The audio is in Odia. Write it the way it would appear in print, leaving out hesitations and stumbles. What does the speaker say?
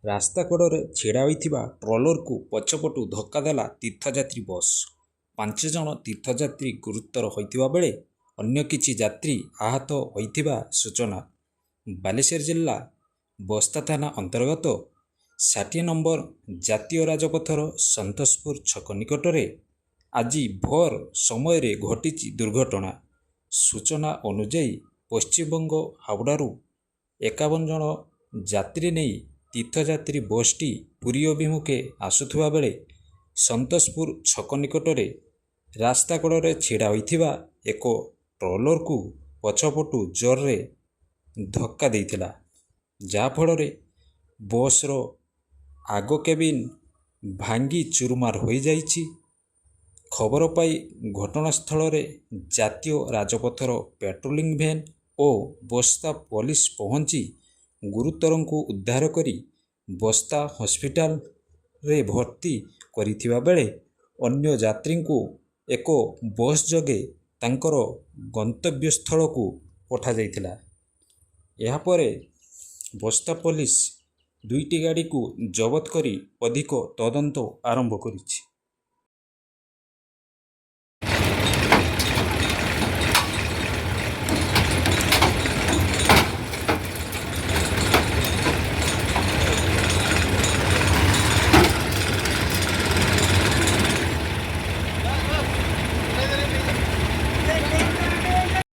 ରାସ୍ତା କଡ଼ରେ ଛିଡ଼ା ହୋଇଥିବା ଟ୍ରଲରକୁ ପଛପଟୁ ଧକ୍କା ଦେଲା ତୀର୍ଥଯାତ୍ରୀ ବସ୍। 5 ଜଣ ତୀର୍ଥଯାତ୍ରୀ ଗୁରୁତର ହୋଇଥିବା ବେଳେ ଅନ୍ୟ କିଛି ଯାତ୍ରୀ ଆହତ ହୋଇଥିବା ସୂଚନା। ବାଲେଶ୍ୱର ଜିଲ୍ଲା ବସ୍ତା ଥାନା ଅନ୍ତର୍ଗତ 60 ନମ୍ବର ଜାତୀୟ ରାଜପଥର ସନ୍ତୋଷପୁର ଛକ ନିକଟରେ ଆଜି ଭୋର ସମୟରେ ଘଟିଛି ଦୁର୍ଘଟଣା। ସୂଚନା ଅନୁଯାୟୀ ପଶ୍ଚିମବଙ୍ଗ ହାୱଡ଼ାରୁ 51 ଜଣ ଯାତ୍ରୀ ନେଇ ତୀର୍ଥଯାତ୍ରୀ ବସ୍ଟି ପୁରୀ ଅଭିମୁଖେ ଆସୁଥିବା ବେଳେ ସନ୍ତୋଷପୁର ଛକ ନିକଟରେ ରାସ୍ତା କଡ଼ରେ ଛିଡ଼ା ହୋଇଥିବା ଏକ ଟ୍ରଲରକୁ ପଛପଟୁ ଜୋରରେ ଧକ୍କା ଦେଇଥିଲା, ଯାହାଫଳରେ ବସ୍ର ଆଗ କେବିନ୍ ଭାଙ୍ଗି ଚୁରମାର ହୋଇଯାଇଛି। ଖବର ପାଇ ଘଟଣାସ୍ଥଳରେ ଜାତୀୟ ରାଜପଥର ପାଟ୍ରୋଲିଂ ଭ୍ୟାନ୍ ଓ ବସ୍ତା ପୋଲିସ ପହଞ୍ଚି ଗୁରୁତରଙ୍କୁ ଉଦ୍ଧାର କରି ବସ୍ତା ହସ୍ପିଟାଲରେ ଭର୍ତ୍ତି କରିଥିବା ବେଳେ ଅନ୍ୟ ଯାତ୍ରୀଙ୍କୁ ଏକ ବସ୍ ଯୋଗେ ତାଙ୍କର ଗନ୍ତବ୍ୟସ୍ଥଳକୁ ପଠାଯାଇଥିଲା। ଏହାପରେ ବସ୍ତା ପୋଲିସ 2ଟି ଗାଡ଼ିକୁ ଜବତ କରି ଅଧିକ ତଦନ୍ତ ଆରମ୍ଭ କରିଛି।